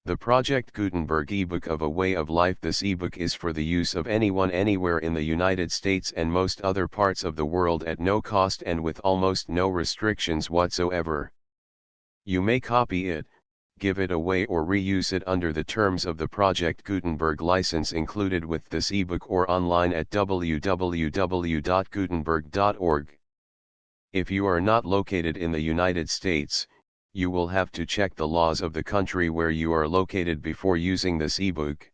The Project Gutenberg ebook of A Way of Life. This ebook is for the use of anyone anywhere in the United States and most other parts of the world at no cost and with almost no restrictions whatsoever. You may copy it, give it away or reuse it under the terms of the Project Gutenberg license included with this ebook or online at www.gutenberg.org. If you are not located in the United States, you will have to check the laws of the country where you are located before using this ebook.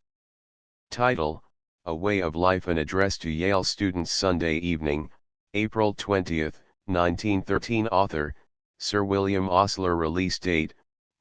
Title: A Way of Life. An address to Yale students. Sunday evening, April 20, 1913. Author: Sir William Osler. Release date: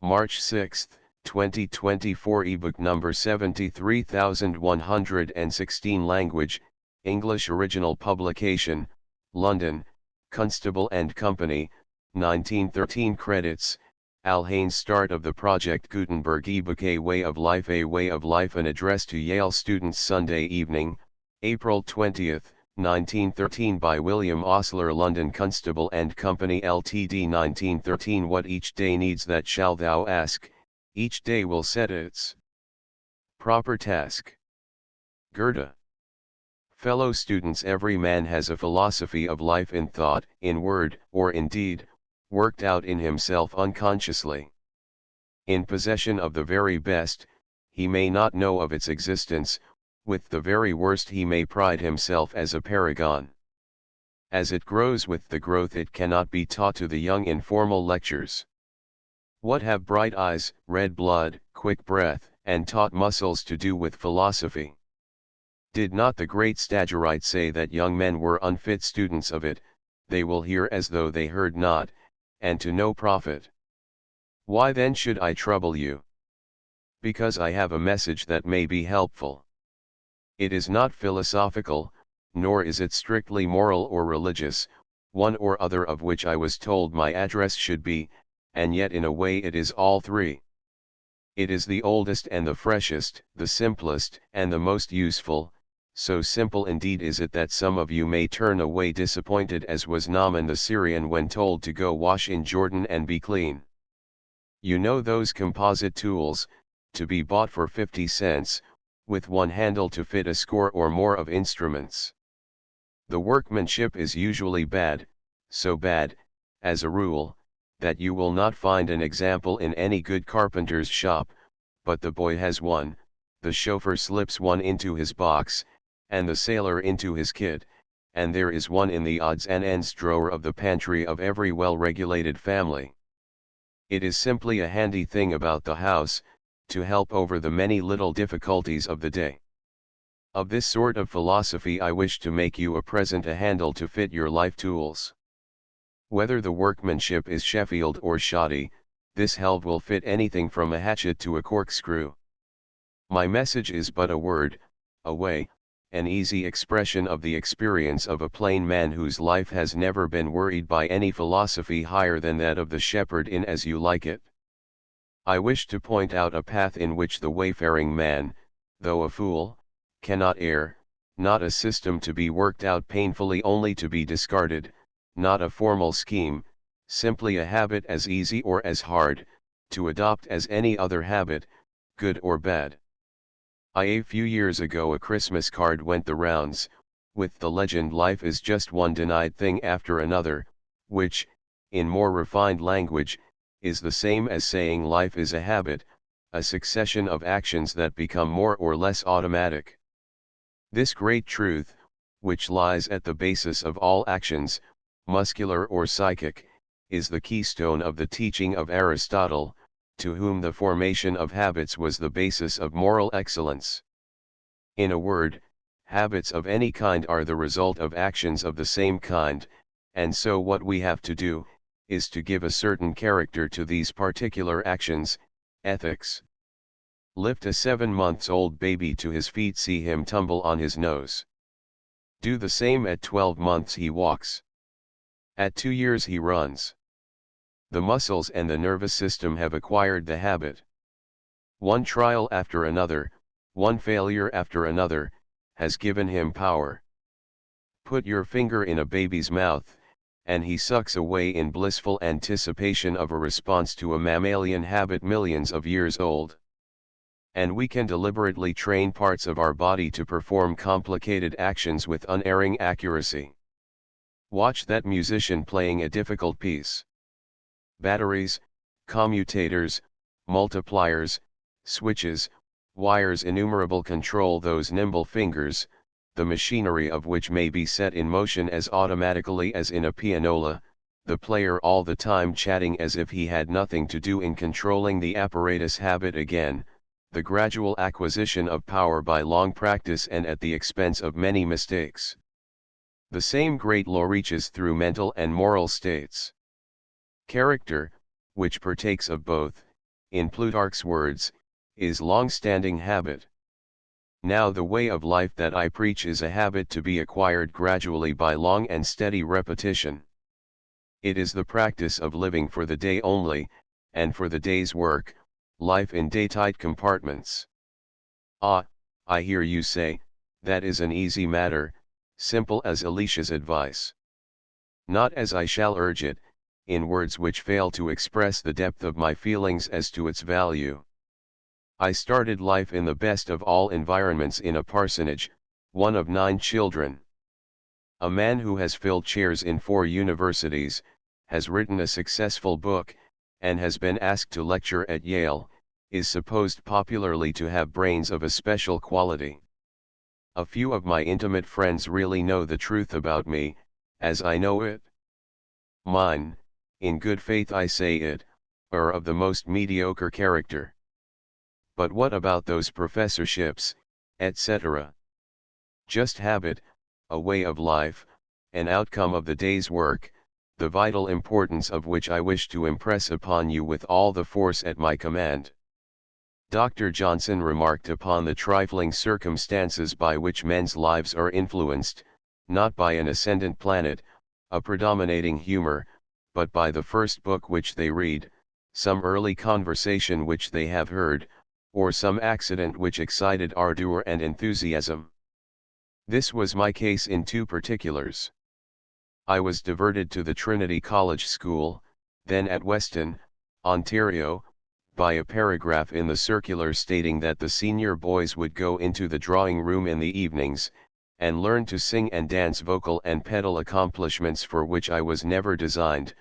March 6, 2024. Ebook number 73116. Language: English. Original publication: London, Constable and Company, 1913. Credits: Al Haynes. Start of the Project Gutenberg ebook. A Way of Life. A Way of Life. An address to Yale students. Sunday evening, April 20, 1913. By William Osler. London, Constable and Company Ltd. 1913. What each day needs, that shall thou ask, each day will set its proper task. Goethe. Fellow students, every man has a philosophy of life in thought, in word, or in deed, worked out in himself unconsciously. In possession of the very best, he may not know of its existence; with the very worst he may pride himself as a paragon. As it grows with the growth, it cannot be taught to the young in formal lectures. What have bright eyes, red blood, quick breath, and taut muscles to do with philosophy? Did not the great Stagirite say that young men were unfit students of it? They will hear as though they heard not, and to no profit. Why then should I trouble you? Because I have a message that may be helpful. It is not philosophical, nor is it strictly moral or religious, one or other of which I was told my address should be, and yet in a way it is all three. It is the oldest and the freshest, the simplest and the most useful. So simple indeed is it that some of you may turn away disappointed, as was Naaman the Syrian when told to go wash in Jordan and be clean. You know those composite tools, to be bought for 50 cents, with one handle to fit a score or more of instruments. The workmanship is usually bad, so bad, as a rule, that you will not find an example in any good carpenter's shop, but the boy has one, the chauffeur slips one into his box, and the sailor into his kit, and there is one in the odds and ends drawer of the pantry of every well-regulated family. It is simply a handy thing about the house, to help over the many little difficulties of the day. Of this sort of philosophy I wish to make you a present, a handle to fit your life tools. Whether the workmanship is Sheffield or shoddy, this helve will fit anything from a hatchet to a corkscrew. My message is but a word, a way, an easy expression of the experience of a plain man whose life has never been worried by any philosophy higher than that of the shepherd in As You Like It. I wish to point out a path in which the wayfaring man, though a fool, cannot err, not a system to be worked out painfully only to be discarded, not a formal scheme, simply a habit as easy or as hard to adopt as any other habit, good or bad. A few years ago a Christmas card went the rounds, with the legend "Life is just one denied thing after another," which, in more refined language, is the same as saying life is a habit, a succession of actions that become more or less automatic. This great truth, which lies at the basis of all actions, muscular or psychic, is the keystone of the teaching of Aristotle, to whom the formation of habits was the basis of moral excellence. In a word, habits of any kind are the result of actions of the same kind, and so what we have to do, is to give a certain character to these particular actions, ethics. Lift a 7-month-old baby to his feet, see him tumble on his nose. Do the same at 12 months, he walks. At 2 years he runs. The muscles and the nervous system have acquired the habit. One trial after another, one failure after another, has given him power. Put your finger in a baby's mouth, and he sucks away in blissful anticipation of a response to a mammalian habit millions of years old. And we can deliberately train parts of our body to perform complicated actions with unerring accuracy. Watch that musician playing a difficult piece. Batteries, commutators, multipliers, switches, wires innumerable control those nimble fingers, the machinery of which may be set in motion as automatically as in a pianola, the player all the time chatting as if he had nothing to do in controlling the apparatus. Habit again, the gradual acquisition of power by long practice and at the expense of many mistakes. The same great law reaches through mental and moral states. Character, which partakes of both, in Plutarch's words, is long-standing habit. Now the way of life that I preach is a habit to be acquired gradually by long and steady repetition. It is the practice of living for the day only, and for the day's work, life in day-tight compartments. Ah, I hear you say, that is an easy matter, simple as Alicia's advice. Not as I shall urge it, in words which fail to express the depth of my feelings as to its value. I started life in the best of all environments in a parsonage, one of 9 children. A man who has filled chairs in 4 universities, has written a successful book, and has been asked to lecture at Yale, is supposed popularly to have brains of a special quality. A few of my intimate friends really know the truth about me, as I know it. Mine, in good faith I say it, are of the most mediocre character. But what about those professorships, etc.? Just habit, a way of life, an outcome of the day's work, the vital importance of which I wish to impress upon you with all the force at my command. Dr. Johnson remarked upon the trifling circumstances by which men's lives are influenced, not by an ascendant planet, a predominating humor, but by the first book which they read, some early conversation which they have heard, or some accident which excited ardor and enthusiasm. This was my case in 2 particulars. I was diverted to the Trinity College School, then at Weston, Ontario, by a paragraph in the circular stating that the senior boys would go into the drawing room in the evenings, and learn to sing and dance vocal and pedal accomplishments for which I was never designed,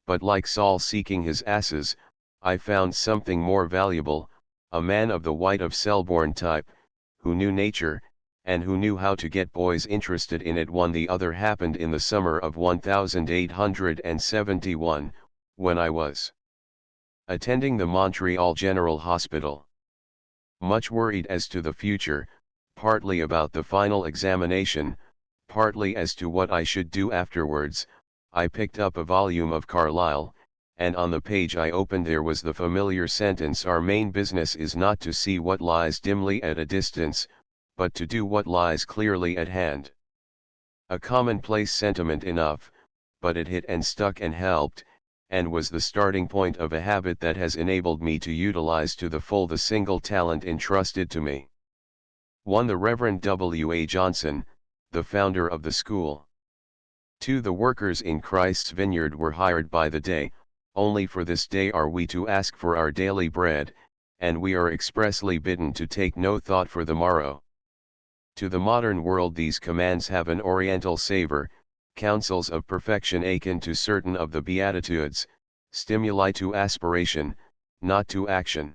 but like Saul seeking his asses, I found something more valuable, a man of the White of Selborne type, who knew nature, and who knew how to get boys interested in it. The other happened in the summer of 1871, when I was attending the Montreal General Hospital. Much worried as to the future, partly about the final examination, partly as to what I should do afterwards, I picked up a volume of Carlyle, and on the page I opened there was the familiar sentence, "Our main business is not to see what lies dimly at a distance, but to do what lies clearly at hand." A commonplace sentiment enough, but it hit and stuck and helped, and was the starting point of a habit that has enabled me to utilize to the full the single talent entrusted to me. 1. The Reverend W. A. Johnson, the founder of the school. 2. The workers in Christ's vineyard were hired by the day, only for this day are we to ask for our daily bread, and we are expressly bidden to take no thought for the morrow. To the modern world these commands have an oriental savor, counsels of perfection akin to certain of the Beatitudes, stimuli to aspiration, not to action.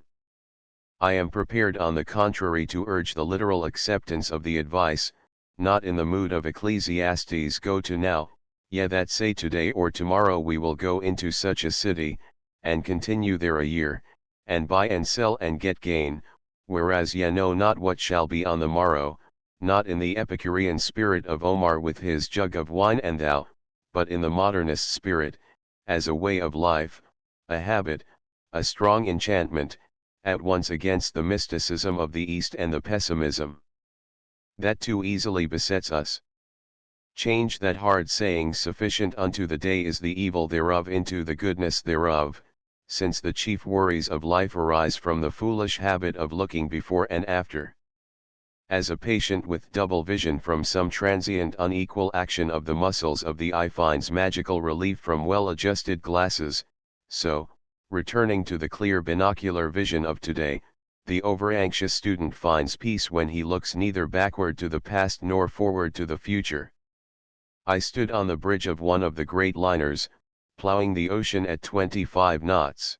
I am prepared on the contrary to urge the literal acceptance of the advice, not in the mood of Ecclesiastes, go to now, ye that say today or tomorrow we will go into such a city, and continue there a year, and buy and sell and get gain, whereas ye know not what shall be on the morrow, not in the Epicurean spirit of Omar with his jug of wine and thou, but in the modernist spirit, as a way of life, a habit, a strong enchantment, at once against the mysticism of the East and the pessimism that too easily besets us. Change that hard saying, sufficient unto the day is the evil thereof, into the goodness thereof, since the chief worries of life arise from the foolish habit of looking before and after. As a patient with double vision from some transient unequal action of the muscles of the eye finds magical relief from well-adjusted glasses, so, returning to the clear binocular vision of today, The over-anxious student finds peace when he looks neither backward to the past nor forward to the future. I stood on the bridge of one of the great liners, plowing the ocean at 25 knots.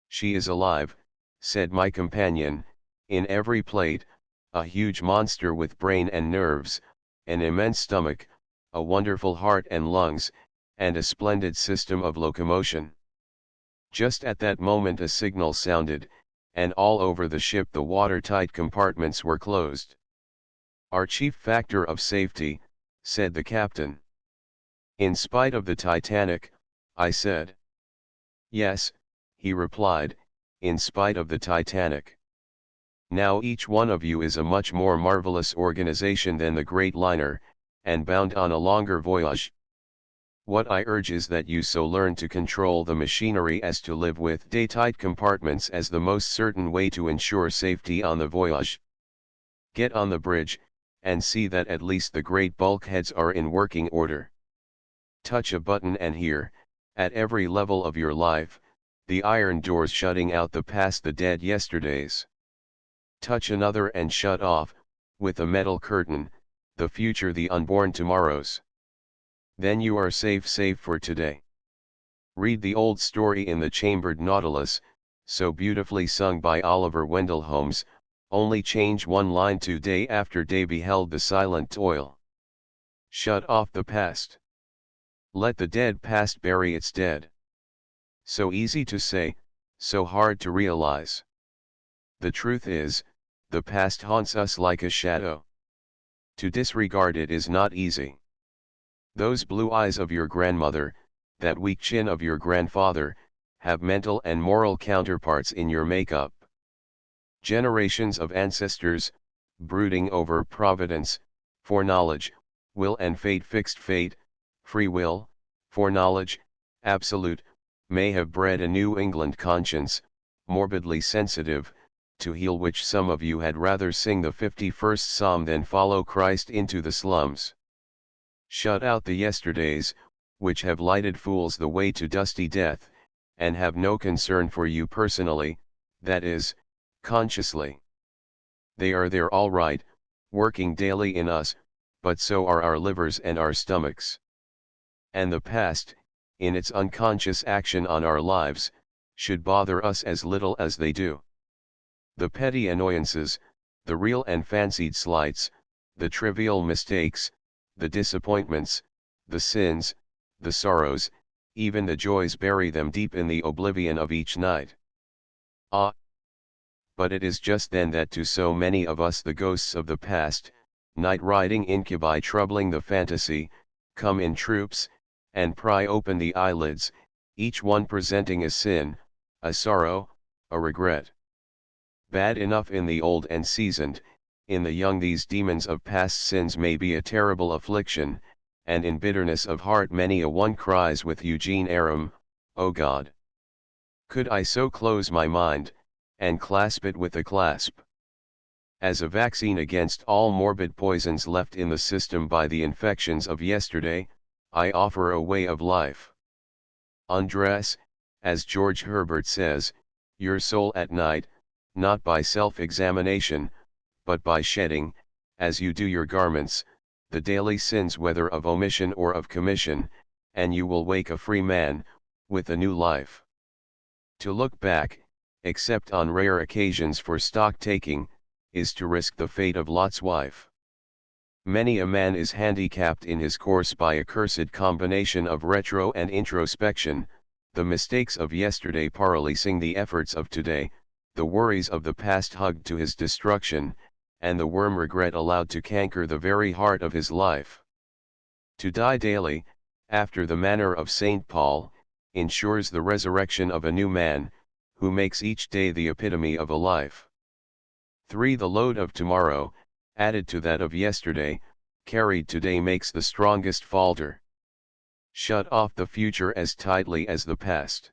"She is alive," said my companion, "in every plate, a huge monster with brain and nerves, an immense stomach, a wonderful heart and lungs, and a splendid system of locomotion." Just at that moment a signal sounded, and all over the ship the watertight compartments were closed. "Our chief factor of safety," said the captain. "In spite of the Titanic," I said. "Yes," he replied, "in spite of the Titanic. Now each one of you is a much more marvelous organization than the great liner, and bound on a longer voyage. What I urge is that you so learn to control the machinery as to live with tight compartments as the most certain way to ensure safety on the voyage. Get on the bridge, and see that at least the great bulkheads are in working order. Touch a button and hear, at every level of your life, the iron doors shutting out the past, the dead yesterdays. Touch another and shut off, with a metal curtain, the future, the unborn tomorrows. Then you are safe for today. Read the old story in the Chambered Nautilus, so beautifully sung by Oliver Wendell Holmes, only change one line to day after day beheld the silent toil. Shut off the past. Let the dead past bury its dead. So easy to say, so hard to realize. The truth is, the past haunts us like a shadow. To disregard it is not easy. Those blue eyes of your grandmother, that weak chin of your grandfather, have mental and moral counterparts in your makeup. Generations of ancestors, brooding over providence, foreknowledge, will and fate, fixed fate, free will, foreknowledge, absolute, may have bred a New England conscience, morbidly sensitive, to heal which some of you had rather sing the 51st Psalm than follow Christ into the slums. Shut out the yesterdays, which have lighted fools the way to dusty death, and have no concern for you personally, that is, consciously. They are there all right, working daily in us, but so are our livers and our stomachs. And the past, in its unconscious action on our lives, should bother us as little as they do. The petty annoyances, the real and fancied slights, the trivial mistakes, the disappointments, the sins, the sorrows, even the joys, bury them deep in the oblivion of each night. Ah! But it is just then that to so many of us the ghosts of the past, night-riding incubi troubling the fantasy, come in troops, and pry open the eyelids, each one presenting a sin, a sorrow, a regret. Bad enough in the old and seasoned, in the young these demons of past sins may be a terrible affliction, and in bitterness of heart many a one cries with Eugene Aram, "O God! Could I so close my mind, and clasp it with a clasp?" As a vaccine against all morbid poisons left in the system by the infections of yesterday, I offer a way of life. Undress, as George Herbert says, your soul at night, not by self-examination, but by shedding, as you do your garments, the daily sins whether of omission or of commission, and you will wake a free man, with a new life. To look back, except on rare occasions for stock-taking, is to risk the fate of Lot's wife. Many a man is handicapped in his course by a cursed combination of retro and introspection, the mistakes of yesterday paralyzing the efforts of today, the worries of the past hugged to his destruction, and the worm regret allowed to canker the very heart of his life. To die daily, after the manner of St. Paul, ensures the resurrection of a new man, who makes each day the epitome of a life. 3. The load of tomorrow, added to that of yesterday, carried today makes the strongest falter. Shut off the future as tightly as the past.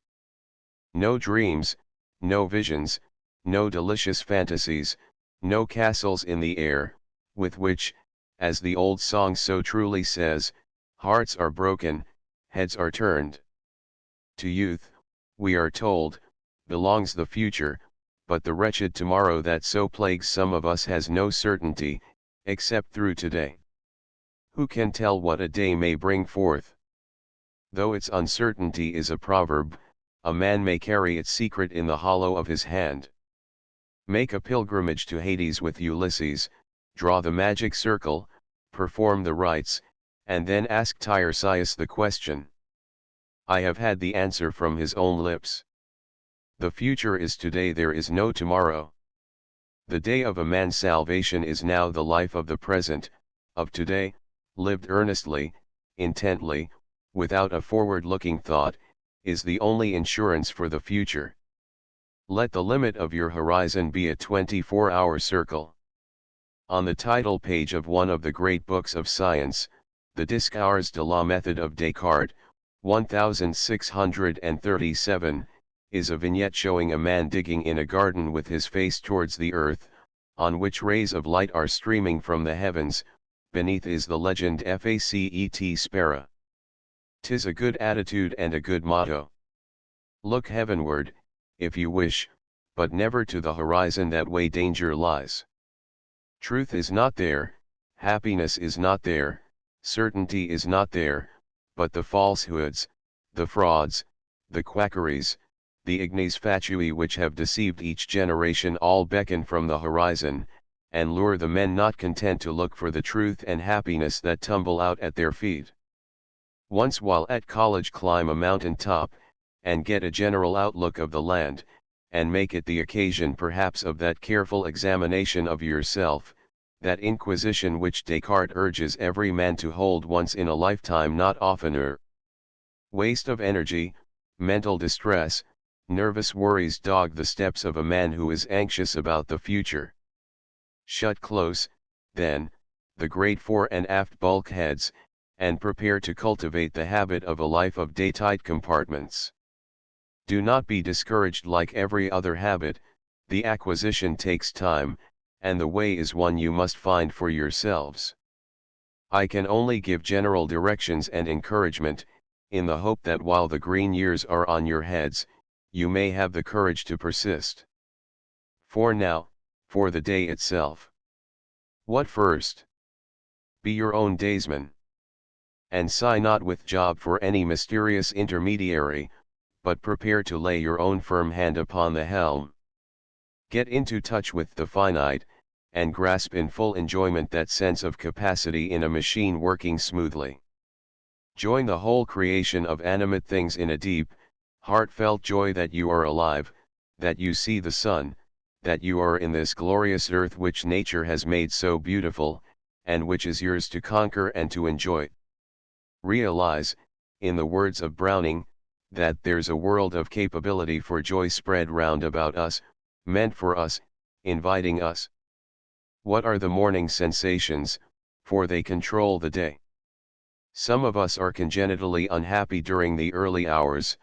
No dreams, no visions, no delicious fantasies, no castles in the air, with which, as the old song so truly says, hearts are broken, heads are turned. To youth, we are told, belongs the future, but the wretched tomorrow that so plagues some of us has no certainty, except through today. Who can tell what a day may bring forth? Though its uncertainty is a proverb, a man may carry its secret in the hollow of his hand. Make a pilgrimage to Hades with Ulysses, draw the magic circle, perform the rites, and then ask Tiresias the question. I have had the answer from his own lips. The future is today, there is no tomorrow. The day of a man's salvation is now, the life of the present, of today, lived earnestly, intently, without a forward-looking thought, is the only insurance for the future. Let the limit of your horizon be a 24-hour circle. On the title page of one of the great books of science, the Discours de la Méthode of Descartes, 1637, is a vignette showing a man digging in a garden with his face towards the earth, on which rays of light are streaming from the heavens. Beneath is the legend Facet spera. 'Tis a good attitude and a good motto. Look heavenward, if you wish, but never to the horizon, that way danger lies. Truth is not there, happiness is not there, certainty is not there, but the falsehoods, the frauds, the quackeries, the ignes fatui which have deceived each generation, all beckon from the horizon, and lure the men not content to look for the truth and happiness that tumble out at their feet. Once while at college climb a mountain top, and get a general outlook of the land, and make it the occasion perhaps of that careful examination of yourself, that inquisition which Descartes urges every man to hold once in a lifetime, not oftener. Waste of energy, mental distress, nervous worries dog the steps of a man who is anxious about the future. Shut close, then, the great fore and aft bulkheads, and prepare to cultivate the habit of a life of day-tight compartments. Do not be discouraged. Like every other habit, the acquisition takes time, and the way is one you must find for yourselves. I can only give general directions and encouragement, in the hope that while the green years are on your heads, you may have the courage to persist. For now, for the day itself. What first? Be your own daysman. And sigh not with job for any mysterious intermediary, but prepare to lay your own firm hand upon the helm. Get into touch with the finite, and grasp in full enjoyment that sense of capacity in a machine working smoothly. Join the whole creation of animate things in a deep, heartfelt joy that you are alive, that you see the sun, that you are in this glorious earth which nature has made so beautiful, and which is yours to conquer and to enjoy. Realize, in the words of Browning, that there's a world of capability for joy spread round about us, meant for us, inviting us. What are the morning sensations, for they control the day? Some of us are congenitally unhappy during the early hours,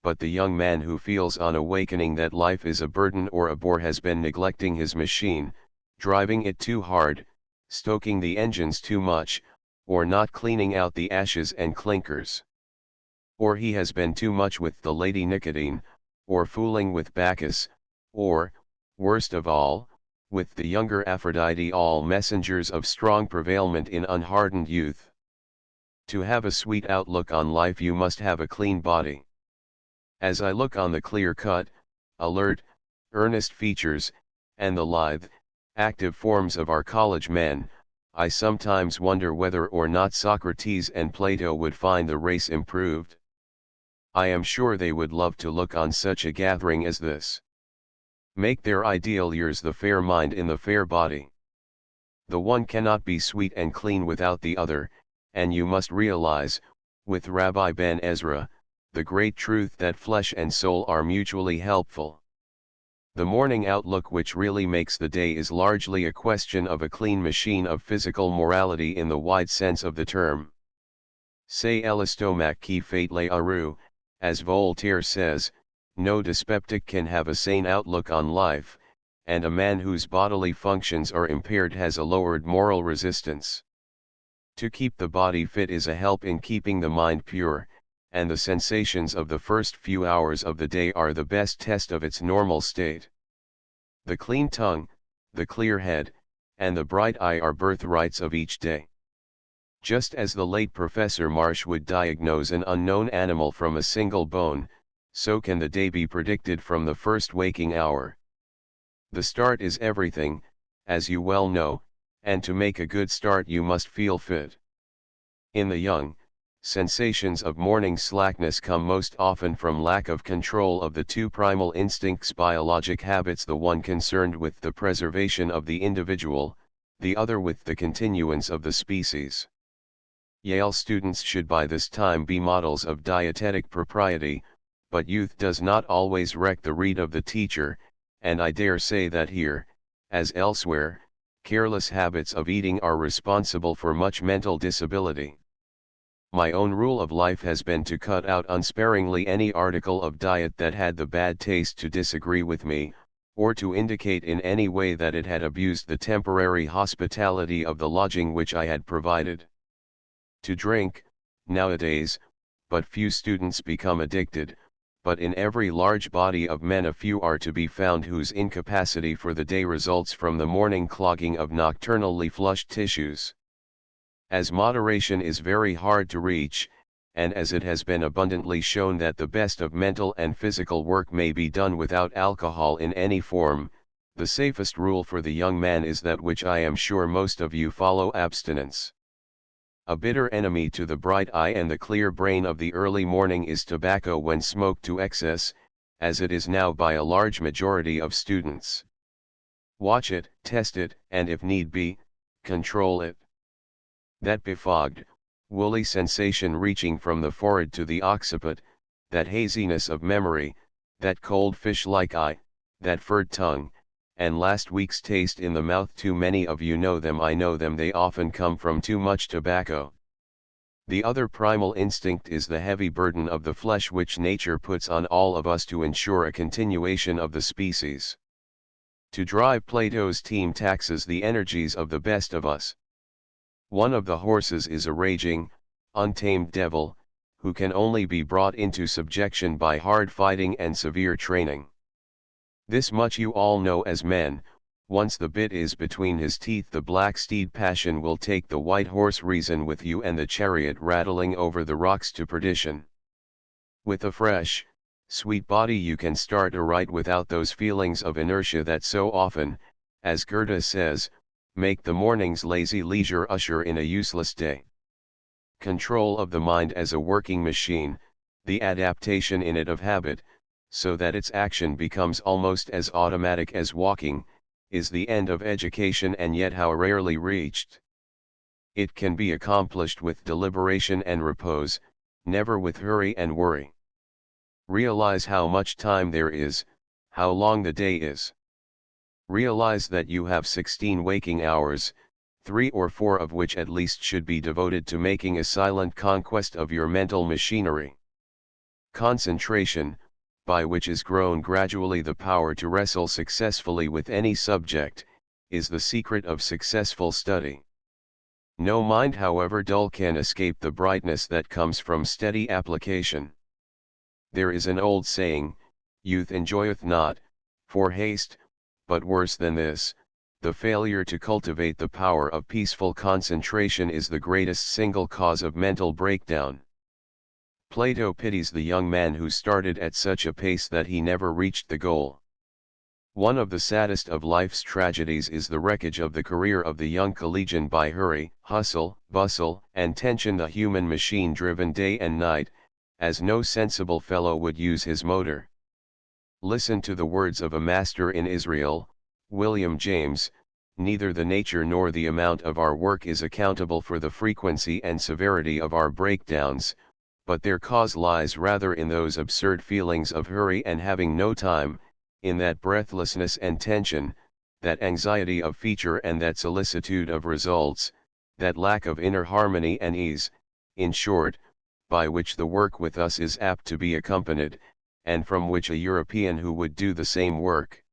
but the young man who feels on awakening that life is a burden or a bore has been neglecting his machine, driving it too hard, stoking the engines too much, or not cleaning out the ashes and clinkers. Or he has been too much with the lady nicotine, or fooling with Bacchus, or, worst of all, with the younger Aphrodite, all messengers of strong prevailment in unhardened youth. To have a sweet outlook on life you must have a clean body. As I look on the clear-cut, alert, earnest features, and the lithe, active forms of our college men, I sometimes wonder whether or not Socrates and Plato would find the race improved. I am sure they would love to look on such a gathering as this. Make their ideal yours, the fair mind in the fair body. The one cannot be sweet and clean without the other, and you must realize, with Rabbi Ben Ezra, the great truth that flesh and soul are mutually helpful. The morning outlook which really makes the day is largely a question of a clean machine of physical morality in the wide sense of the term. C'est l'estomac qui fait les arus, as Voltaire says. No dyspeptic can have a sane outlook on life, and a man whose bodily functions are impaired has a lowered moral resistance. To keep the body fit is a help in keeping the mind pure, and the sensations of the first few hours of the day are the best test of its normal state. The clean tongue, the clear head, and the bright eye are birthrights of each day. Just as the late Professor Marsh would diagnose an unknown animal from a single bone, so can the day be predicted from the first waking hour. The start is everything, as you well know, and to make a good start you must feel fit. In the young, sensations of morning slackness come most often from lack of control of the two primal instincts, biologic habits, the one concerned with the preservation of the individual, the other with the continuance of the species. Yale students should by this time be models of dietetic propriety, but youth does not always reck the read of the teacher, and I dare say that here, as elsewhere, careless habits of eating are responsible for much mental disability. My own rule of life has been to cut out unsparingly any article of diet that had the bad taste to disagree with me, or to indicate in any way that it had abused the temporary hospitality of the lodging which I had provided. To drink, nowadays, but few students become addicted, but in every large body of men a few are to be found whose incapacity for the day results from the morning clogging of nocturnally flushed tissues. As moderation is very hard to reach, and as it has been abundantly shown that the best of mental and physical work may be done without alcohol in any form, the safest rule for the young man is that which I am sure most of you follow: abstinence. A bitter enemy to the bright eye and the clear brain of the early morning is tobacco when smoked to excess, as it is now by a large majority of students. Watch it, test it, and if need be, control it. That befogged, woolly sensation reaching from the forehead to the occiput, that haziness of memory, that cold fish-like eye, that furred tongue, and last week's taste in the mouth, too many of you know them, I know them, they often come from too much tobacco. The other primal instinct is the heavy burden of the flesh which nature puts on all of us to ensure a continuation of the species. To drive Plato's team taxes the energies of the best of us. One of the horses is a raging, untamed devil, who can only be brought into subjection by hard fighting and severe training. This much you all know as men: once the bit is between his teeth, the black steed passion will take the white horse reason with you, and the chariot rattling over the rocks to perdition. With a fresh, sweet body you can start aright without those feelings of inertia that so often, as Goethe says, make the morning's lazy leisure usher in a useless day. Control of the mind as a working machine, the adaptation in it of habit, so that its action becomes almost as automatic as walking, is the end of education, and yet how rarely reached. It can be accomplished with deliberation and repose, never with hurry and worry. Realize how much time there is, how long the day is. Realize that you have 16 waking hours, 3 or 4 of which at least should be devoted to making a silent conquest of your mental machinery. Concentration, by which is grown gradually the power to wrestle successfully with any subject, is the secret of successful study. No mind, however dull, can escape the brightness that comes from steady application. There is an old saying, "Youth enjoyeth not, for haste," but worse than this, the failure to cultivate the power of peaceful concentration is the greatest single cause of mental breakdown. Plato pities the young man who started at such a pace that he never reached the goal. One of the saddest of life's tragedies is the wreckage of the career of the young collegian by hurry, hustle, bustle, and tension, the human machine driven day and night, as no sensible fellow would use his motor. Listen to the words of a master in Israel, William James: "Neither the nature nor the amount of our work is accountable for the frequency and severity of our breakdowns, but their cause lies rather in those absurd feelings of hurry and having no time, in that breathlessness and tension, that anxiety of feature and that solicitude of results, that lack of inner harmony and ease, in short, by which the work with us is apt to be accompanied, and from which a European who would do the same work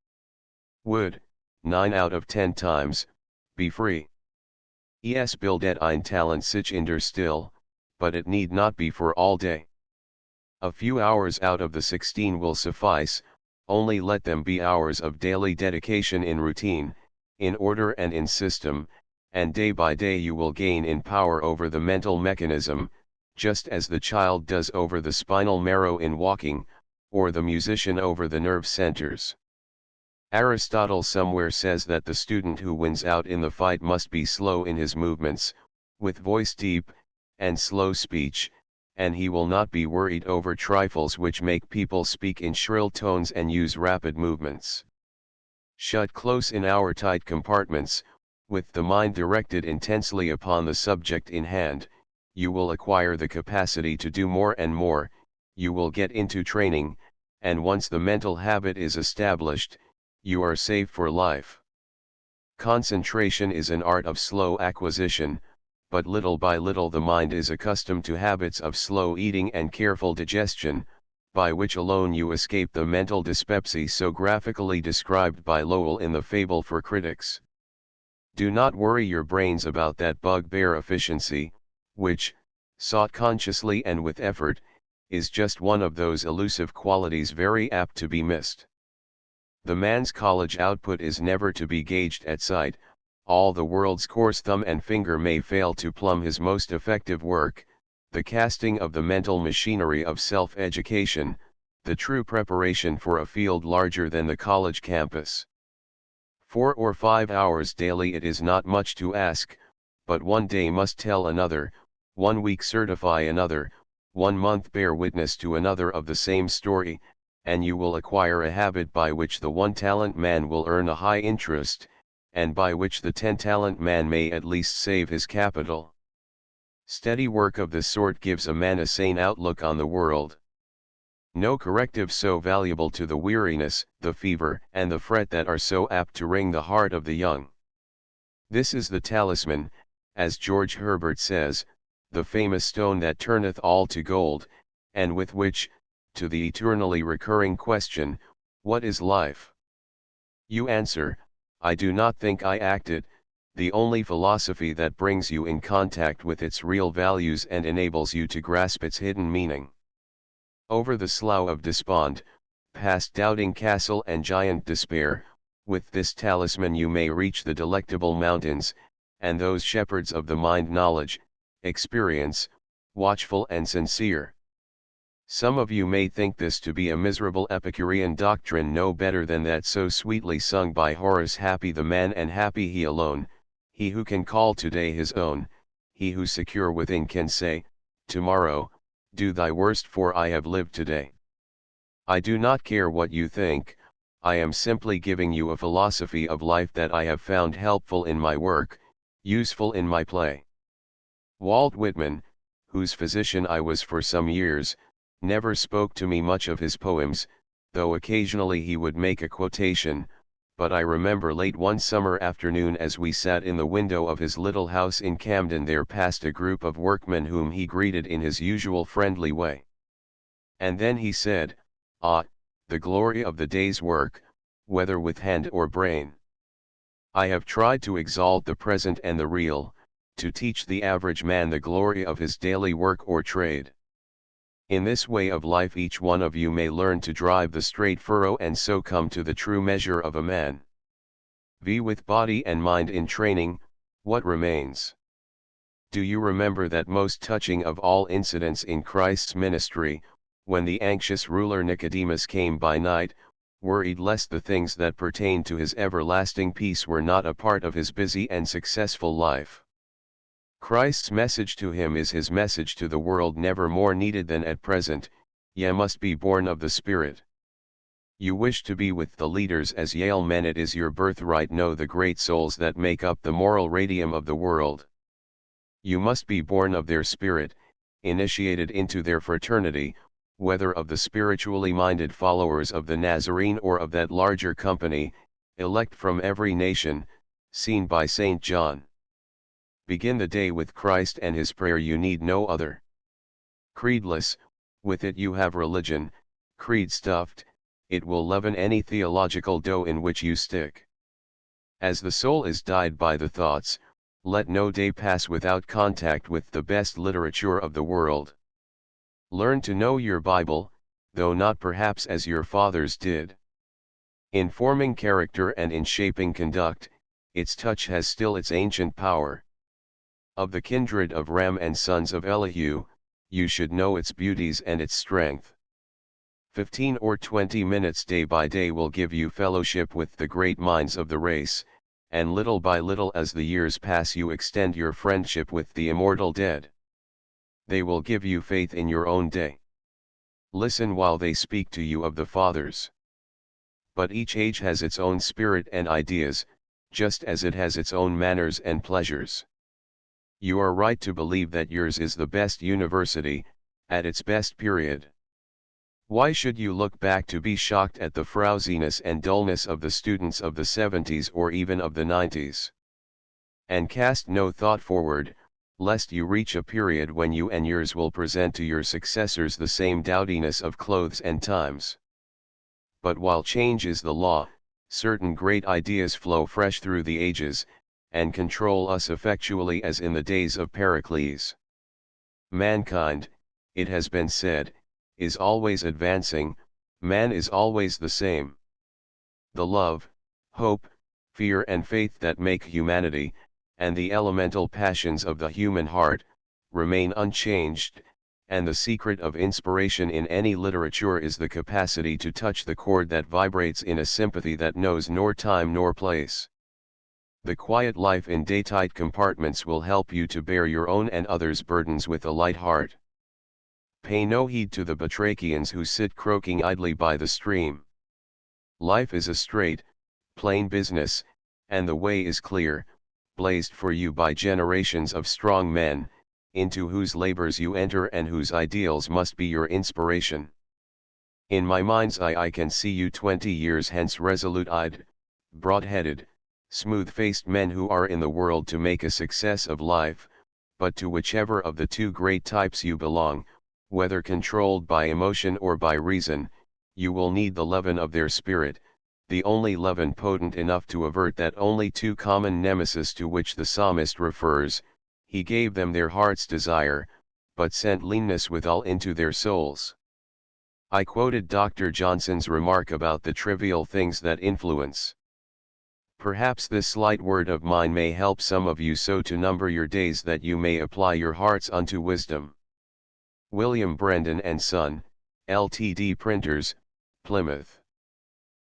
would, 9 out of 10 times, be free. Es bildet ein Talent sich in der Still, but it need not be for all day. A few hours out of the 16 will suffice, only let them be hours of daily dedication in routine, in order and in system, and day by day you will gain in power over the mental mechanism, just as the child does over the spinal marrow in walking, or the musician over the nerve centers. Aristotle somewhere says that the student who wins out in the fight must be slow in his movements, with voice deep, and slow speech, and he will not be worried over trifles which make people speak in shrill tones and use rapid movements. Shut close in our tight compartments, with the mind directed intensely upon the subject in hand, you will acquire the capacity to do more and more, you will get into training, and once the mental habit is established, you are safe for life. Concentration is an art of slow acquisition, but little by little the mind is accustomed to habits of slow eating and careful digestion, by which alone you escape the mental dyspepsy so graphically described by Lowell in the Fable for Critics. Do not worry your brains about that bugbear efficiency, which, sought consciously and with effort, is just one of those elusive qualities very apt to be missed. The man's college output is never to be gauged at sight. All the world's coarse thumb and finger may fail to plumb his most effective work, the casting of the mental machinery of self-education, the true preparation for a field larger than the college campus. 4 or 5 hours daily it is not much to ask, but one day must tell another, 1 week certify another, 1 month bear witness to another of the same story, and you will acquire a habit by which the 1-talent man will earn a high interest, and by which the 10-talent man may at least save his capital. Steady work of this sort gives a man a sane outlook on the world. No corrective so valuable to the weariness, the fever, and the fret that are so apt to wring the heart of the young. This is the talisman, as George Herbert says, the famous stone that turneth all to gold, and with which, to the eternally recurring question, what is life? You answer, I do not think I act it, the only philosophy that brings you in contact with its real values and enables you to grasp its hidden meaning. Over the slough of despond, past doubting castle and giant despair, with this talisman you may reach the delectable mountains, and those shepherds of the mind knowledge, experience, watchful and sincere. Some of you may think this to be a miserable Epicurean doctrine no better than that so sweetly sung by Horace, happy the man and happy he alone, he who can call today his own, he who secure within can say, tomorrow, do thy worst for I have lived today. I do not care what you think, I am simply giving you a philosophy of life that I have found helpful in my work, useful in my play. Walt Whitman, whose physician I was for some years, never spoke to me much of his poems, though occasionally he would make a quotation, but I remember late one summer afternoon as we sat in the window of his little house in Camden there passed a group of workmen whom he greeted in his usual friendly way. And then he said, "Ah, the glory of the day's work, whether with hand or brain. I have tried to exalt the present and the real, to teach the average man the glory of his daily work or trade. In this way of life each one of you may learn to drive the straight furrow and so come to the true measure of a man. With body and mind in training, what remains? Do you remember that most touching of all incidents in Christ's ministry, when the anxious ruler Nicodemus came by night, worried lest the things that pertained to his everlasting peace were not a part of his busy and successful life? Christ's message to him is his message to the world, never more needed than at present, ye must be born of the Spirit. You wish to be with the leaders as Yale men, it is your birthright, know the great souls that make up the moral radium of the world. You must be born of their spirit, initiated into their fraternity, whether of the spiritually minded followers of the Nazarene or of that larger company, elect from every nation, seen by St. John. Begin the day with Christ and his prayer, you need no other. Creedless, with it you have religion, creed stuffed, it will leaven any theological dough in which you stick. As the soul is dyed by the thoughts, let no day pass without contact with the best literature of the world. Learn to know your Bible, though not perhaps as your fathers did. In forming character and in shaping conduct, its touch has still its ancient power. Of the kindred of Ram and sons of Elihu, you should know its beauties and its strength. 15 or 20 minutes day by day will give you fellowship with the great minds of the race, and little by little as the years pass you extend your friendship with the immortal dead. They will give you faith in your own day. Listen while they speak to you of the fathers. But each age has its own spirit and ideas, just as it has its own manners and pleasures. You are right to believe that yours is the best university, at its best period. Why should you look back to be shocked at the frowsiness and dullness of the students of the 70s or even of the 90s? And cast no thought forward, lest you reach a period when you and yours will present to your successors the same dowdiness of clothes and times. But while change is the law, certain great ideas flow fresh through the ages, and control us effectually as in the days of Pericles. Mankind, it has been said, is always advancing, man is always the same. The love, hope, fear and faith that make humanity, and the elemental passions of the human heart, remain unchanged, and the secret of inspiration in any literature is the capacity to touch the chord that vibrates in a sympathy that knows nor time nor place. The quiet life in day-tight compartments will help you to bear your own and others' burdens with a light heart. Pay no heed to the batrachians who sit croaking idly by the stream. Life is a straight, plain business, and the way is clear, blazed for you by generations of strong men, into whose labors you enter and whose ideals must be your inspiration. In my mind's eye I can see you 20 years hence resolute-eyed, broad-headed, smooth-faced men who are in the world to make a success of life, but to whichever of the two great types you belong, whether controlled by emotion or by reason, you will need the leaven of their spirit, the only leaven potent enough to avert that only too common nemesis to which the psalmist refers. He gave them their heart's desire, but sent leanness withal into their souls. I quoted Dr. Johnson's remark about the trivial things that influence. Perhaps this slight word of mine may help some of you so to number your days that you may apply your hearts unto wisdom. William Brendan and Son, Ltd. Printers, Plymouth.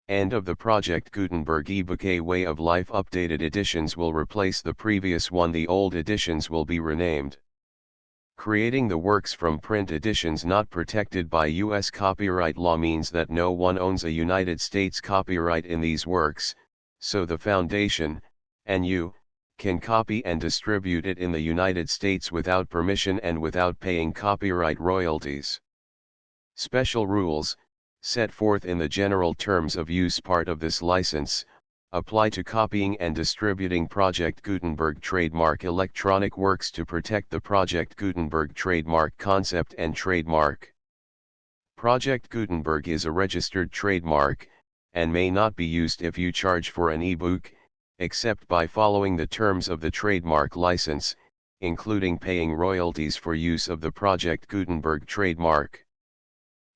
End of the Project Gutenberg ebook. A Way of Life updated editions will replace the previous one. The old editions will be renamed. Creating the works from print editions not protected by U.S. copyright law means that no one owns a United States copyright in these works, so the Foundation, and you, can copy and distribute it in the United States without permission and without paying copyright royalties. Special rules, set forth in the general terms of use part of this license, apply to copying and distributing Project Gutenberg trademark electronic works to protect the Project Gutenberg trademark concept and trademark. Project Gutenberg is a registered trademark, and may not be used if you charge for an ebook, except by following the terms of the trademark license, including paying royalties for use of the Project Gutenberg trademark.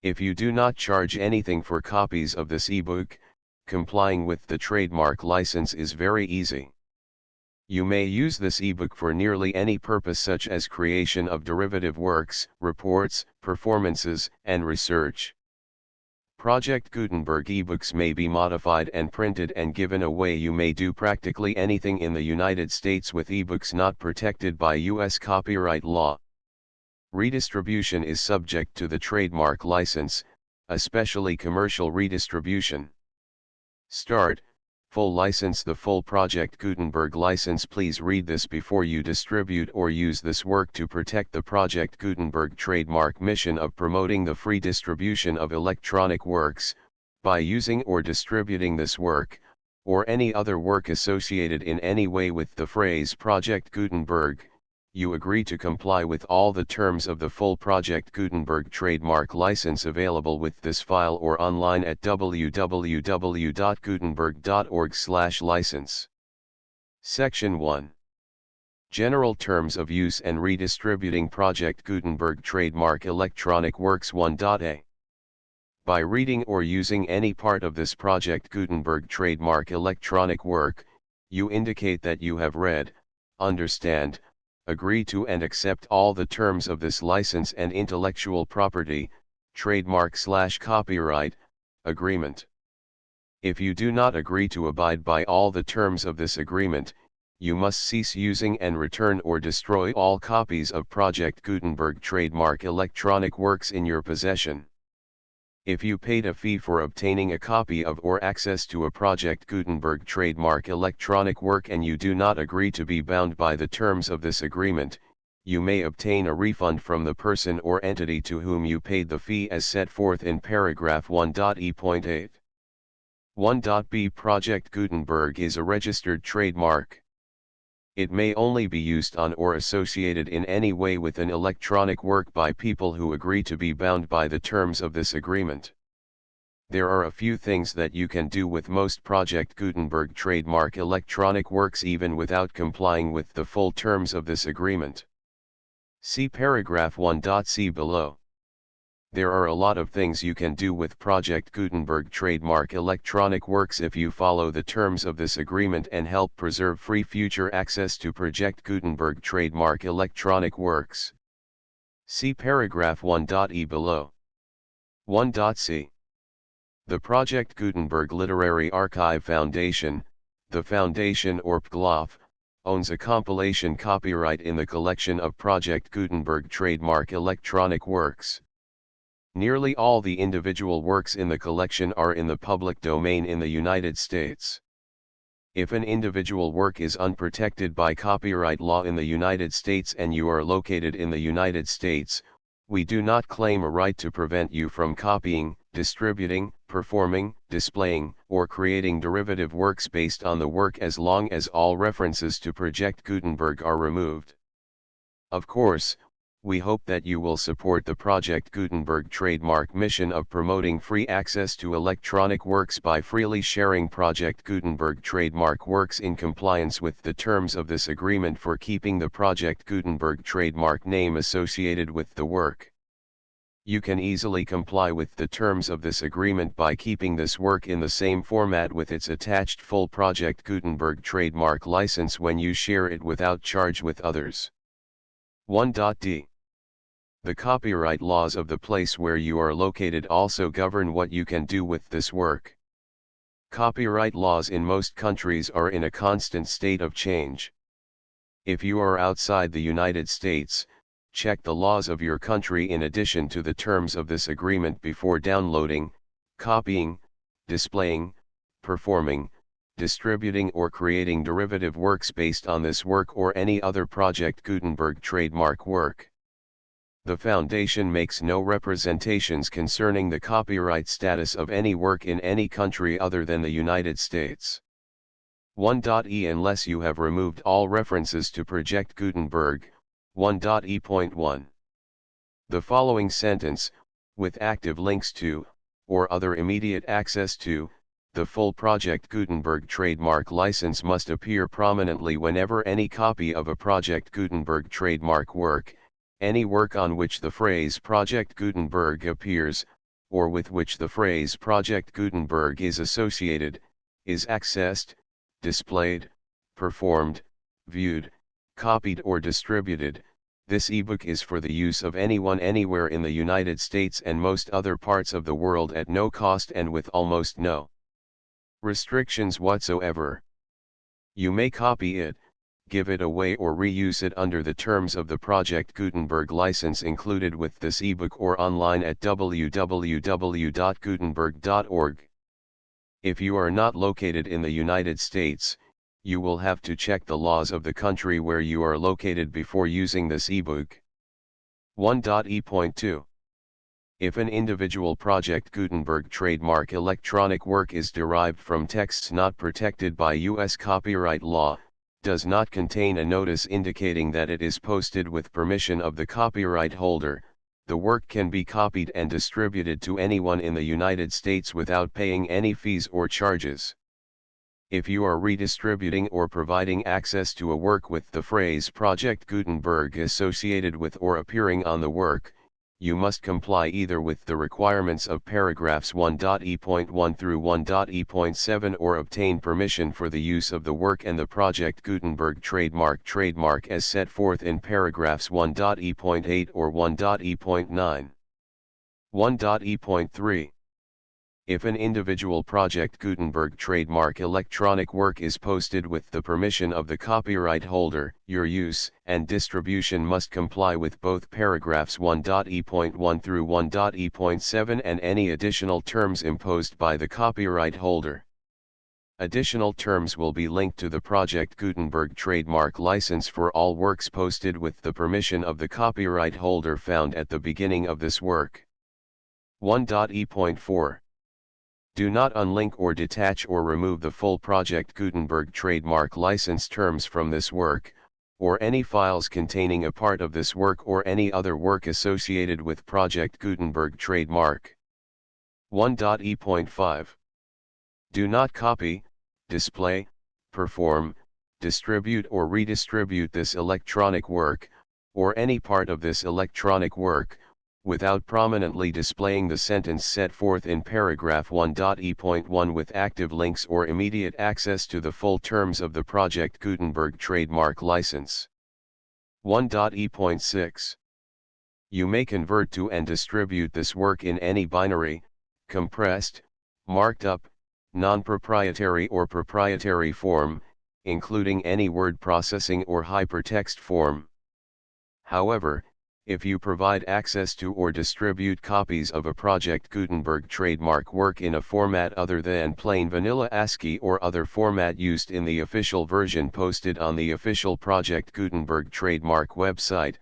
If you do not charge anything for copies of this ebook, complying with the trademark license is very easy. You may use this ebook for nearly any purpose such as creation of derivative works, reports, performances, and research. Project Gutenberg ebooks may be modified and printed and given away. You may do practically anything in the United States with ebooks not protected by U.S. copyright law. Redistribution is subject to the trademark license, especially commercial redistribution. Start, full license. The full Project Gutenberg license. Please read this before you distribute or use this work to protect the Project Gutenberg trademark mission of promoting the free distribution of electronic works. By using or distributing this work, or any other work associated in any way with the phrase Project Gutenberg, you agree to comply with all the terms of the full Project Gutenberg trademark license available with this file or online at www.gutenberg.org/license. Section 1. General Terms of Use and Redistributing Project Gutenberg Trademark Electronic Works 1.a. By reading or using any part of this Project Gutenberg trademark electronic work, you indicate that you have read, understand, agree to and accept all the terms of this license and intellectual property, trademark/copyright, agreement. If you do not agree to abide by all the terms of this agreement, you must cease using and return or destroy all copies of Project Gutenberg trademark electronic works in your possession. If you paid a fee for obtaining a copy of or access to a Project Gutenberg trademark electronic work and you do not agree to be bound by the terms of this agreement, you may obtain a refund from the person or entity to whom you paid the fee as set forth in paragraph 1.e.8. 1.b Project Gutenberg is a registered trademark. It may only be used on or associated in any way with an electronic work by people who agree to be bound by the terms of this agreement. There are a few things that you can do with most Project Gutenberg trademark electronic works even without complying with the full terms of this agreement. See paragraph 1.c below. There are a lot of things you can do with Project Gutenberg trademark electronic works if you follow the terms of this agreement and help preserve free future access to Project Gutenberg trademark electronic works. See paragraph 1.e below. 1.c. The Project Gutenberg Literary Archive Foundation, the Foundation or PGLOF, owns a compilation copyright in the collection of Project Gutenberg trademark electronic works. Nearly all the individual works in the collection are in the public domain in the United States. If an individual work is unprotected by copyright law in the United States and you are located in the United States, we do not claim a right to prevent you from copying, distributing, performing, displaying, or creating derivative works based on the work as long as all references to Project Gutenberg are removed. Of course, we hope that you will support the Project Gutenberg trademark mission of promoting free access to electronic works by freely sharing Project Gutenberg trademark works in compliance with the terms of this agreement for keeping the Project Gutenberg trademark name associated with the work. You can easily comply with the terms of this agreement by keeping this work in the same format with its attached full Project Gutenberg trademark license when you share it without charge with others. 1.d. The copyright laws of the place where you are located also govern what you can do with this work. Copyright laws in most countries are in a constant state of change. If you are outside the United States, check the laws of your country in addition to the terms of this agreement before downloading, copying, displaying, performing, distributing or creating derivative works based on this work or any other Project Gutenberg trademark work. The Foundation makes no representations concerning the copyright status of any work in any country other than the United States. 1.e Unless you have removed all references to Project Gutenberg, 1.e.1. The following sentence, with active links to, or other immediate access to, the full Project Gutenberg trademark license must appear prominently whenever any copy of a Project Gutenberg trademark work, any work on which the phrase Project Gutenberg appears, or with which the phrase Project Gutenberg is associated, is accessed, displayed, performed, viewed, copied or distributed. This ebook is for the use of anyone anywhere in the United States and most other parts of the world at no cost and with almost no restrictions whatsoever. You may copy it, give it away or reuse it under the terms of the Project Gutenberg license included with this ebook or online at www.gutenberg.org. If you are not located in the United States, you will have to check the laws of the country where you are located before using this ebook. 1.e.2. If an individual Project Gutenberg trademark electronic work is derived from texts not protected by U.S. copyright law, does not contain a notice indicating that it is posted with permission of the copyright holder, the work can be copied and distributed to anyone in the United States without paying any fees or charges. If you are redistributing or providing access to a work with the phrase Project Gutenberg associated with or appearing on the work, you must comply either with the requirements of paragraphs 1.e.1 through 1.e.7 or obtain permission for the use of the work and the Project Gutenberg trademark as set forth in paragraphs 1.e.8 or 1.e.9. 1.e.3. If an individual Project Gutenberg trademark electronic work is posted with the permission of the copyright holder, your use and distribution must comply with both paragraphs 1.e.1 through 1.e.7 and any additional terms imposed by the copyright holder. Additional terms will be linked to the Project Gutenberg trademark license for all works posted with the permission of the copyright holder found at the beginning of this work. 1.e.4. Do not unlink or detach or remove the full Project Gutenberg trademark license terms from this work, or any files containing a part of this work or any other work associated with Project Gutenberg trademark. 1.e.5. Do not copy, display, perform, distribute or redistribute this electronic work, or any part of this electronic work, without prominently displaying the sentence set forth in paragraph 1.e.1 with active links or immediate access to the full terms of the Project Gutenberg trademark license. 1.e.6. You may convert to and distribute this work in any binary, compressed, marked up, non-proprietary or proprietary form, including any word processing or hypertext form. However, if you provide access to or distribute copies of a Project Gutenberg trademark work in a format other than plain vanilla ASCII or other format used in the official version posted on the official Project Gutenberg trademark website,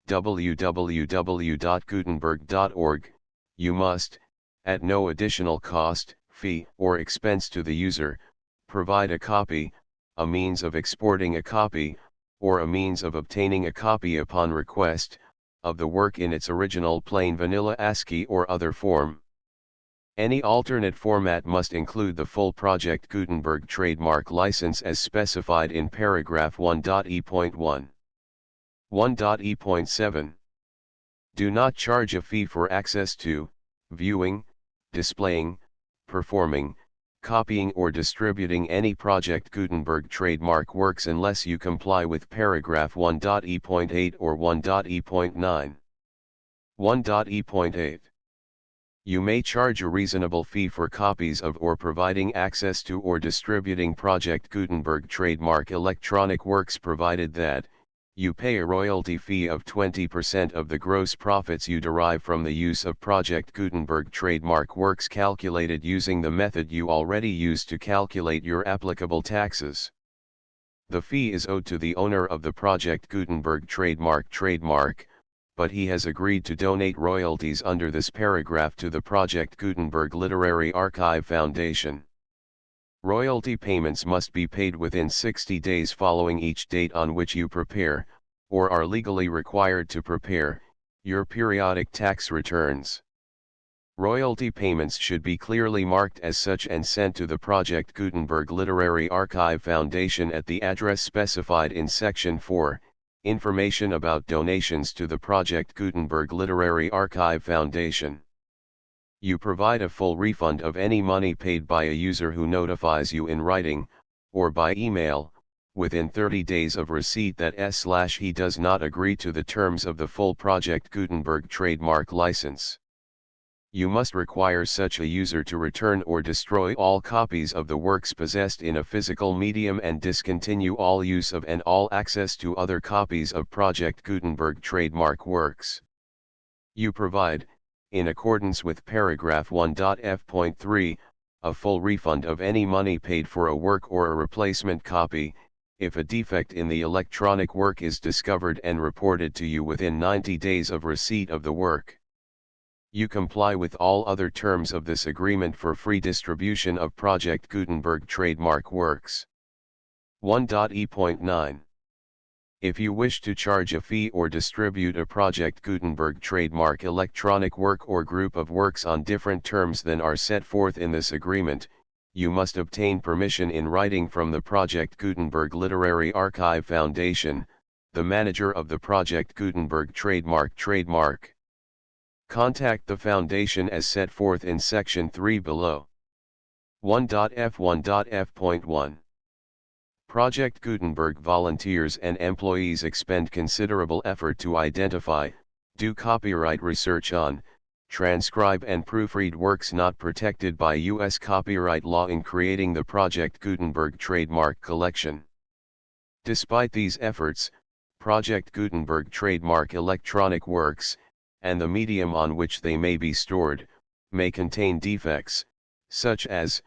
www.gutenberg.org, you must, at no additional cost, fee, or expense to the user, provide a copy, a means of exporting a copy, or a means of obtaining a copy upon request, of the work in its original plain vanilla ASCII or other form. Any alternate format must include the full Project Gutenberg trademark license as specified in paragraph 1.e.1. 1.e.7. Do not charge a fee for access to, viewing, displaying, performing, copying or distributing any Project Gutenberg trademark works unless you comply with paragraph 1.e.8 or 1.e.9. 1.e.8. You may charge a reasonable fee for copies of or providing access to or distributing Project Gutenberg trademark electronic works provided that, you pay a royalty fee of 20% of the gross profits you derive from the use of Project Gutenberg trademark works calculated using the method you already use to calculate your applicable taxes. The fee is owed to the owner of the Project Gutenberg trademark, but he has agreed to donate royalties under this paragraph to the Project Gutenberg Literary Archive Foundation. Royalty payments must be paid within 60 days following each date on which you prepare, or are legally required to prepare, your periodic tax returns. Royalty payments should be clearly marked as such and sent to the Project Gutenberg Literary Archive Foundation at the address specified in Section 4, Information about donations to the Project Gutenberg Literary Archive Foundation. You provide a full refund of any money paid by a user who notifies you in writing, or by email, within 30 days of receipt that he does not agree to the terms of the full Project Gutenberg trademark license. You must require such a user to return or destroy all copies of the works possessed in a physical medium and discontinue all use of and all access to other copies of Project Gutenberg trademark works. You provide, in accordance with paragraph 1.f.3, a full refund of any money paid for a work or a replacement copy, if a defect in the electronic work is discovered and reported to you within 90 days of receipt of the work. You comply with all other terms of this agreement for free distribution of Project Gutenberg trademark works. 1.e.9. If you wish to charge a fee or distribute a Project Gutenberg trademark electronic work or group of works on different terms than are set forth in this agreement, you must obtain permission in writing from the Project Gutenberg Literary Archive Foundation, the manager of the Project Gutenberg trademark. Contact the Foundation as set forth in Section 3 below. 1.f1.f.1 Project Gutenberg volunteers and employees expend considerable effort to identify, do copyright research on, transcribe and proofread works not protected by U.S. copyright law in creating the Project Gutenberg trademark collection. Despite these efforts, Project Gutenberg trademark electronic works, and the medium on which they may be stored, may contain defects, such as,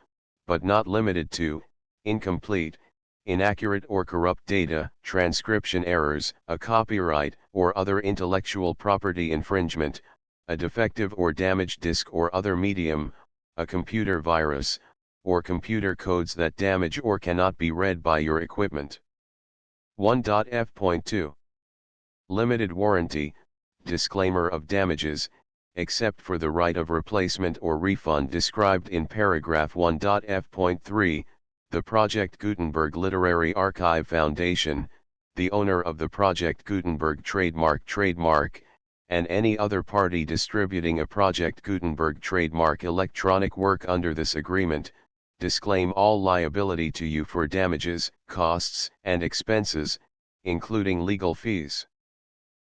but not limited to, incomplete, inaccurate or corrupt data, transcription errors, a copyright or other intellectual property infringement, a defective or damaged disk or other medium, a computer virus, or computer codes that damage or cannot be read by your equipment. 1.f.2 Limited warranty, disclaimer of damages, except for the right of replacement or refund described in paragraph 1.f.3, the Project Gutenberg Literary Archive Foundation, the owner of the Project Gutenberg trademark, and any other party distributing a Project Gutenberg trademark electronic work under this agreement, disclaim all liability to you for damages, costs, and expenses, including legal fees.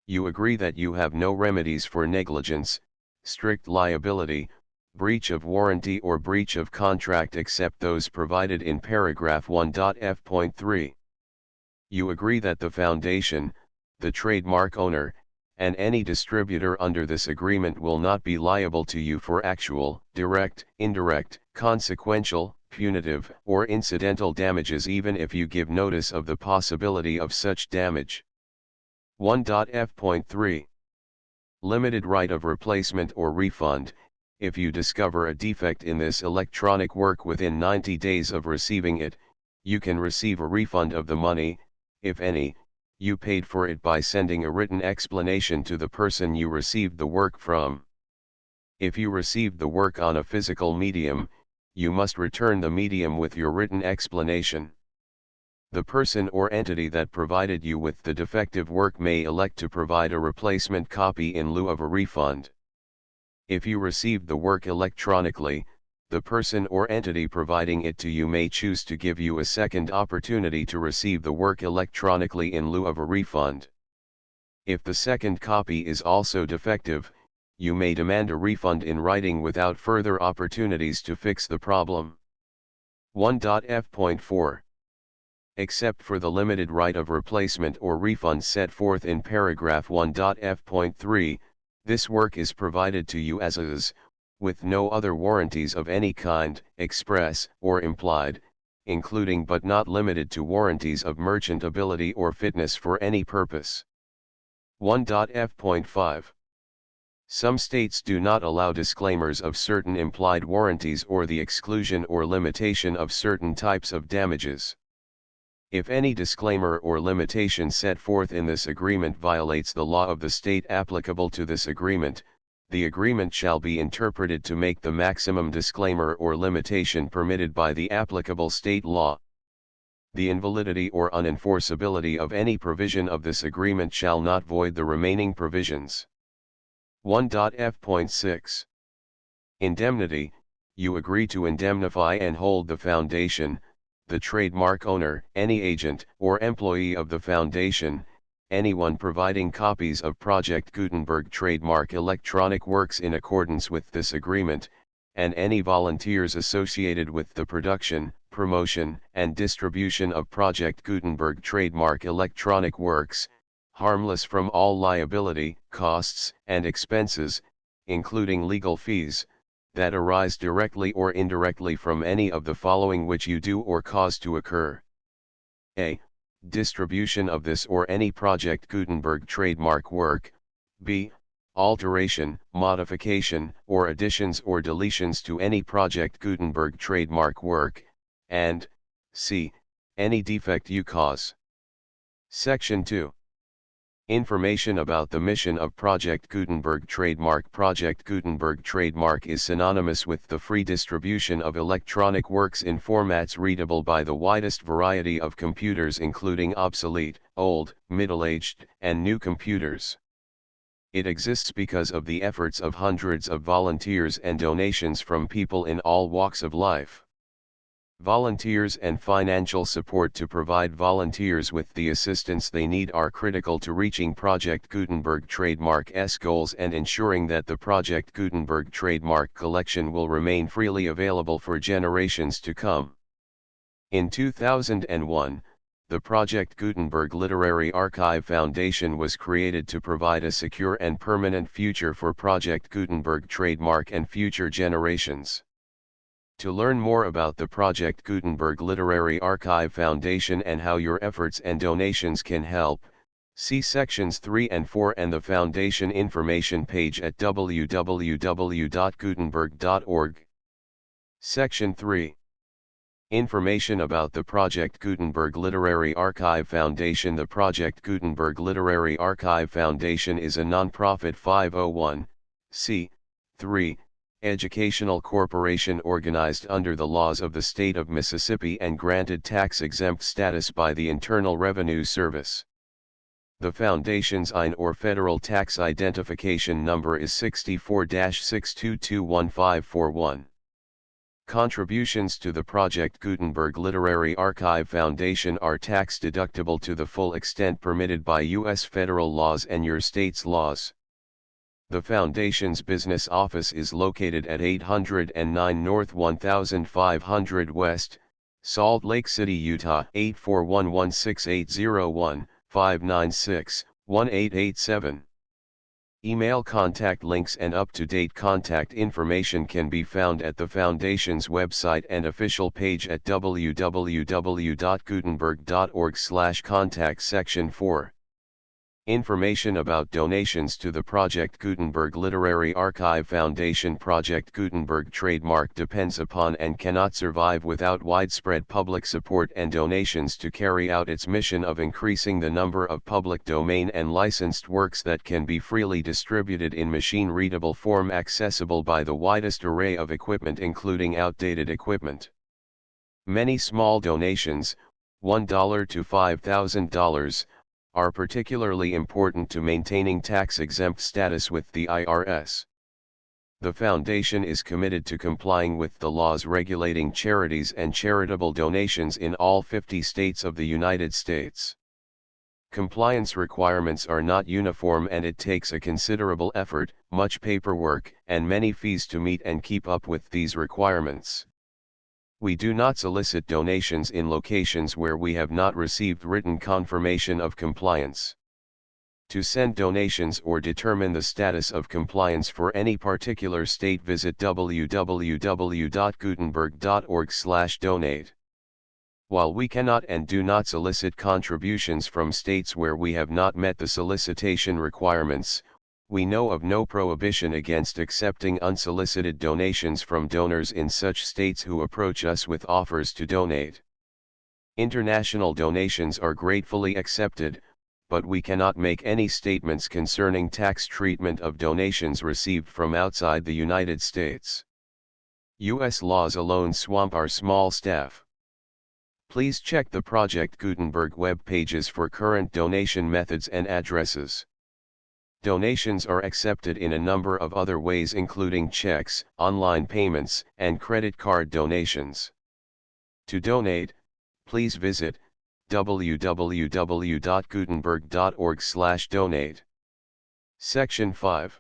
You agree that you have no remedies for negligence, strict liability, breach of warranty or breach of contract except those provided in paragraph 1.f.3. You agree that the Foundation, the trademark owner, and any distributor under this agreement will not be liable to you for actual, direct, indirect, consequential, punitive, or incidental damages even if you give notice of the possibility of such damage. 1.f.3 Limited right of replacement or refund. If you discover a defect in this electronic work within 90 days of receiving it, you can receive a refund of the money, if any, you paid for it by sending a written explanation to the person you received the work from. If you received the work on a physical medium, you must return the medium with your written explanation. The person or entity that provided you with the defective work may elect to provide a replacement copy in lieu of a refund. If you received the work electronically, the person or entity providing it to you may choose to give you a second opportunity to receive the work electronically in lieu of a refund. If the second copy is also defective, you may demand a refund in writing without further opportunities to fix the problem. 1.f.4 Except for the limited right of replacement or refund set forth in paragraph 1.f.3, this work is provided to you as is, with no other warranties of any kind, express or implied, including but not limited to warranties of merchantability or fitness for any purpose. 1.f.5 Some states do not allow disclaimers of certain implied warranties or the exclusion or limitation of certain types of damages. If any disclaimer or limitation set forth in this agreement violates the law of the state applicable to this agreement, the agreement shall be interpreted to make the maximum disclaimer or limitation permitted by the applicable state law. The invalidity or unenforceability of any provision of this agreement shall not void the remaining provisions. 1.f.6 Indemnity. You agree to indemnify and hold the Foundation, the trademark owner, any agent or employee of the Foundation, anyone providing copies of Project Gutenberg trademark electronic works in accordance with this agreement, and any volunteers associated with the production, promotion, and distribution of Project Gutenberg trademark electronic works, harmless from all liability, costs, and expenses, including legal fees, that arise directly or indirectly from any of the following which you do or cause to occur. A. Distribution of this or any Project Gutenberg trademark work. B. Alteration, modification, or additions or deletions to any Project Gutenberg trademark work, and C. Any defect you cause. Section 2. Information about the mission of Project Gutenberg trademark. Project Gutenberg trademark is synonymous with the free distribution of electronic works in formats readable by the widest variety of computers including obsolete, old, middle-aged, and new computers. It exists because of the efforts of hundreds of volunteers and donations from people in all walks of life. Volunteers and financial support to provide volunteers with the assistance they need are critical to reaching Project Gutenberg Trademark's goals and ensuring that the Project Gutenberg Trademark collection will remain freely available for generations to come. In 2001, the Project Gutenberg Literary Archive Foundation was created to provide a secure and permanent future for Project Gutenberg Trademark and future generations. To learn more about the Project Gutenberg Literary Archive Foundation and how your efforts and donations can help, see sections 3 and 4 and the Foundation information page at www.gutenberg.org. Section 3. Information about the Project Gutenberg Literary Archive Foundation. The Project Gutenberg Literary Archive Foundation is a non-profit 501(c)(3) educational corporation organized under the laws of the state of Mississippi and granted tax-exempt status by the Internal Revenue Service. The Foundation's IN or Federal Tax Identification Number is 64-6221541. Contributions to the Project Gutenberg Literary Archive Foundation are tax-deductible to the full extent permitted by U.S. federal laws and your state's laws. The Foundation's business office is located at 809 North 1500 West, Salt Lake City, Utah 841-16808-596-1887. Email contact links and up-to-date contact information can be found at the Foundation's website and official page at www.gutenberg.org/contact section 4. Information about donations to the Project Gutenberg Literary Archive Foundation. Project Gutenberg Trademark depends upon and cannot survive without widespread public support and donations to carry out its mission of increasing the number of public domain and licensed works that can be freely distributed in machine-readable form accessible by the widest array of equipment including outdated equipment. Many small donations, $1 to $5,000, are particularly important to maintaining tax-exempt status with the IRS. The Foundation is committed to complying with the laws regulating charities and charitable donations in all 50 states of the United States. Compliance requirements are not uniform and it takes a considerable effort, much paperwork, and many fees to meet and keep up with these requirements. We do not solicit donations in locations where we have not received written confirmation of compliance. To send donations or determine the status of compliance for any particular state, visit www.gutenberg.org/donate. While we cannot and do not solicit contributions from states where we have not met the solicitation requirements, we know of no prohibition against accepting unsolicited donations from donors in such states who approach us with offers to donate. International donations are gratefully accepted, but we cannot make any statements concerning tax treatment of donations received from outside the United States. U.S. laws alone swamp our small staff. Please check the Project Gutenberg web pages for current donation methods and addresses. Donations are accepted in a number of other ways including checks, online payments, and credit card donations. To donate, please visit www.gutenberg.org/donate. Section 5.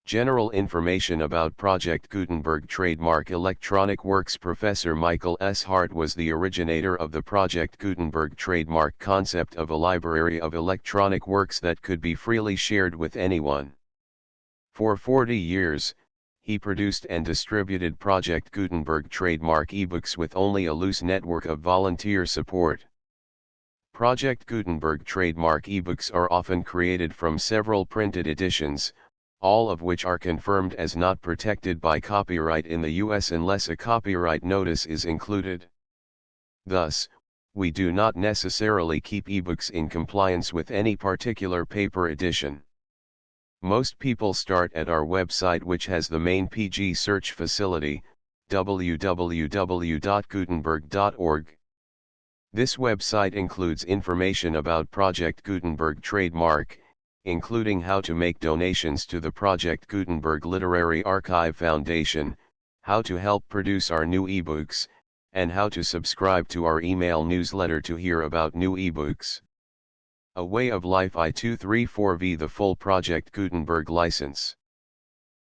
General information about Project Gutenberg Trademark Electronic Works. Professor Michael S. Hart was the originator of the Project Gutenberg Trademark concept of a library of electronic works that could be freely shared with anyone. For 40 years, he produced and distributed Project Gutenberg Trademark ebooks with only a loose network of volunteer support. Project Gutenberg Trademark ebooks are often created from several printed editions, all of which are confirmed as not protected by copyright in the U.S. unless a copyright notice is included. Thus, we do not necessarily keep ebooks in compliance with any particular paper edition. Most people start at our website, which has the main PG search facility, www.gutenberg.org. This website includes information about Project Gutenberg Trademark, including how to make donations to the Project Gutenberg Literary Archive Foundation, how to help produce our new ebooks, and how to subscribe to our email newsletter to hear about new ebooks. A Way of Life I234V, the full Project Gutenberg license.